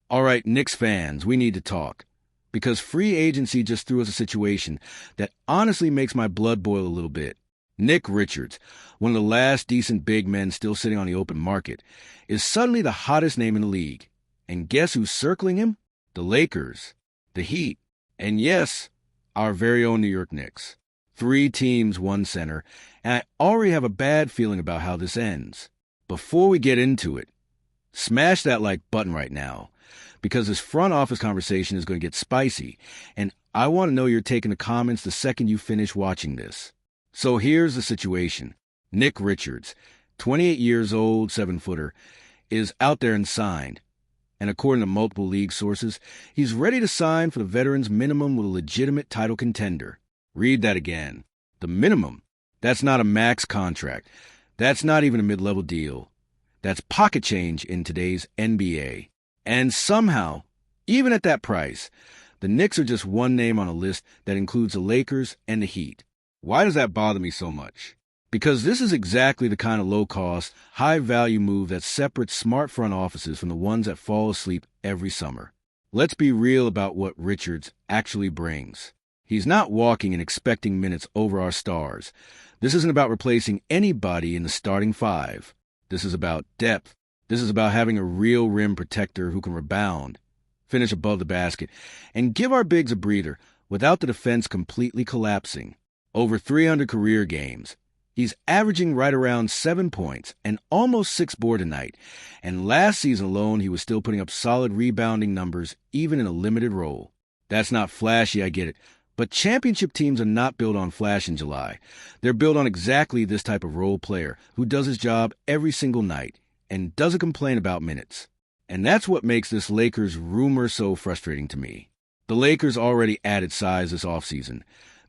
All right, Knicks fans, we need to talk. Because free agency just threw us a situation that honestly makes my blood boil a little bit. Nick Richards, one of the last decent big men still sitting on the open market, is suddenly the hottest name in the league. And guess who's circling him? The Lakers, the Heat, and yes, our very own New York Knicks. 3 teams, 1 center, and I already have a bad feeling about how this ends. Before we get into it, smash that like button right now, because this front office conversation is going to get spicy, and I want to know your take in the comments the second you finish watching this. So here's the situation. Nick Richards, 28 years old, 7-footer, is out there and signed. And according to multiple league sources, he's ready to sign for the veterans minimum with a legitimate title contender. Read that again. The minimum. That's not a max contract. That's not even a mid-level deal. That's pocket change in today's NBA. And somehow, even at that price, the Knicks are just one name on a list that includes the Lakers and the Heat. Why does that bother me so much? Because this is exactly the kind of low-cost, high-value move that separates smart front offices from the ones that fall asleep every summer. Let's be real about what Richards actually brings. He's not walking and expecting minutes over our stars. This isn't about replacing anybody in the starting 5. This is about depth. This is about having a real rim protector who can rebound, finish above the basket, and give our bigs a breather without the defense completely collapsing. Over 300 career games. He's averaging right around 7 points and almost 6 boards a night. And last season alone, he was still putting up solid rebounding numbers, even in a limited role. That's not flashy, I get it. But championship teams are not built on flash in July. They're built on exactly this type of role player who does his job every single night and doesn't complain about minutes. And that's what makes this Lakers rumor so frustrating to me. The Lakers already added size this offseason.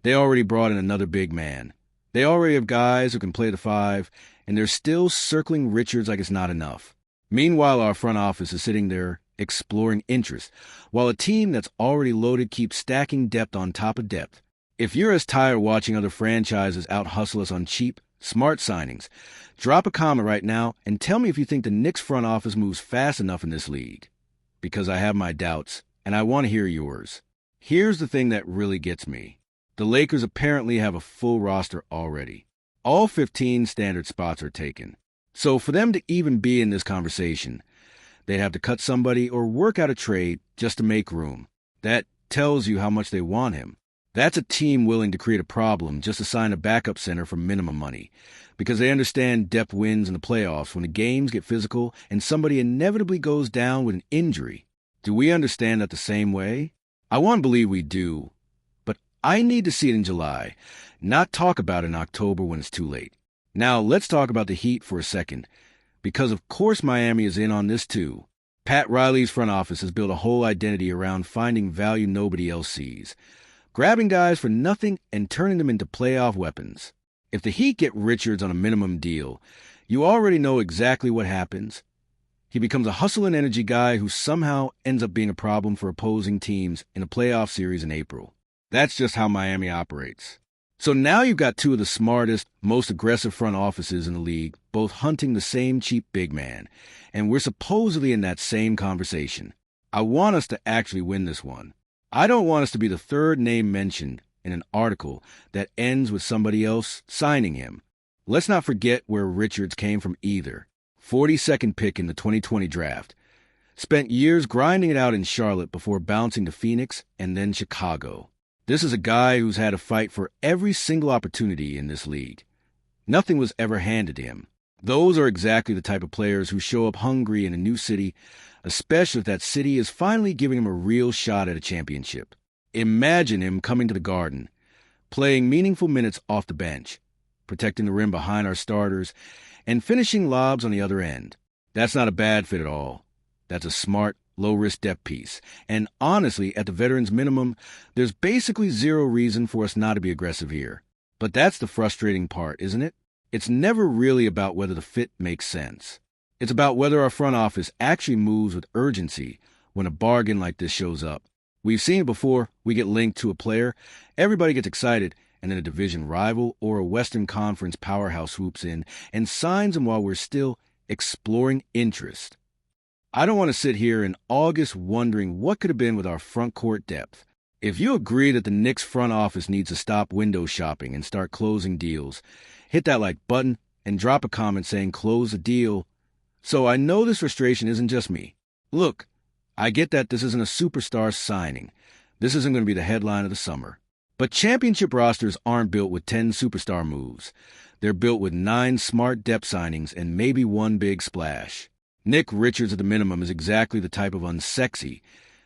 They already brought in another big man. They already have guys who can play the 5, and they're still circling Richards like it's not enough. Meanwhile, our front office is sitting there exploring interest, while a team that's already loaded keeps stacking depth on top of depth. If you're as tired watching other franchises out-hustle us on cheap, smart signings, drop a comment right now and tell me if you think the Knicks front office moves fast enough in this league. Because I have my doubts, and I want to hear yours. Here's the thing that really gets me. The Lakers apparently have a full roster already. All 15 standard spots are taken. So for them to even be in this conversation, they'd have to cut somebody or work out a trade just to make room. That tells you how much they want him. That's a team willing to create a problem just to sign a backup center for minimum money, because they understand depth wins in the playoffs when the games get physical and somebody inevitably goes down with an injury. Do we understand that the same way? I want to believe we do. I need to see it in July, not talk about it in October when it's too late. Now, let's talk about the Heat for a second, because of course Miami is in on this too. Pat Riley's front office has built a whole identity around finding value nobody else sees, grabbing guys for nothing and turning them into playoff weapons. If the Heat get Richards on a minimum deal, you already know exactly what happens. He becomes a hustle and energy guy who somehow ends up being a problem for opposing teams in a playoff series in April. That's just how Miami operates. So now you've got 2 of the smartest, most aggressive front offices in the league, both hunting the same cheap big man, and we're supposedly in that same conversation. I want us to actually win this one. I don't want us to be the 3rd name mentioned in an article that ends with somebody else signing him. Let's not forget where Richards came from either. 42nd pick in the 2020 draft. Spent years grinding it out in Charlotte before bouncing to Phoenix and then Chicago. This is a guy who's had to fight for every single opportunity in this league. Nothing was ever handed to him. Those are exactly the type of players who show up hungry in a new city, especially if that city is finally giving him a real shot at a championship. Imagine him coming to the Garden, playing meaningful minutes off the bench, protecting the rim behind our starters, and finishing lobs on the other end. That's not a bad fit at all. That's a smart, low-risk depth piece. And honestly, at the veterans minimum, there's basically zero reason for us not to be aggressive here. But that's the frustrating part, isn't it? It's never really about whether the fit makes sense. It's about whether our front office actually moves with urgency when a bargain like this shows up. We've seen it before. We get linked to a player, everybody gets excited, and then a division rival or a Western Conference powerhouse swoops in and signs him while we're still exploring interest. I don't want to sit here in August wondering what could have been with our front court depth. If you agree that the Knicks front office needs to stop window shopping and start closing deals, hit that like button and drop a comment saying close the deal. So I know this frustration isn't just me. Look, I get that this isn't a superstar signing. This isn't going to be the headline of the summer. But championship rosters aren't built with 10 superstar moves. They're built with 9 smart depth signings and maybe one big splash. Nick Richards at the minimum is exactly the type of unsexy,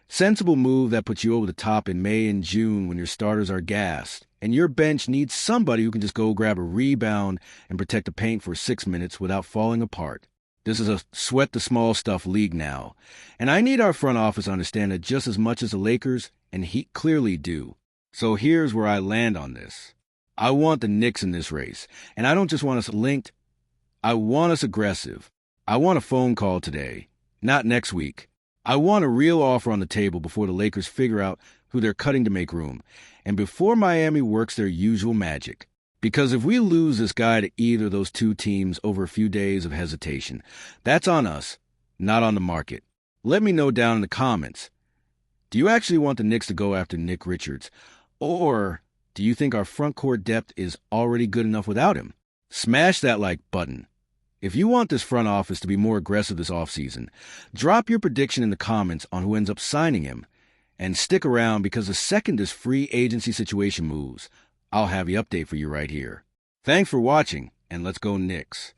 sensible move that puts you over the top in May and June when your starters are gassed, and your bench needs somebody who can just go grab a rebound and protect the paint for 6 minutes without falling apart. This is a sweat the small stuff league now, and I need our front office to understand that just as much as the Lakers and Heat clearly do. So here's where I land on this. I want the Knicks in this race, and I don't just want us linked. I want us aggressive. I want a phone call today, not next week. I want a real offer on the table before the Lakers figure out who they're cutting to make room, and before Miami works their usual magic. Because if we lose this guy to either of those two teams over a few days of hesitation, that's on us, not on the market. Let me know down in the comments. Do you actually want the Knicks to go after Nick Richards? Or do you think our front court depth is already good enough without him? Smash that like button. If you want this front office to be more aggressive this offseason, drop your prediction in the comments on who ends up signing him. And stick around because the second this free agency situation moves, I'll have the update for you right here. Thanks for watching, and let's go Knicks.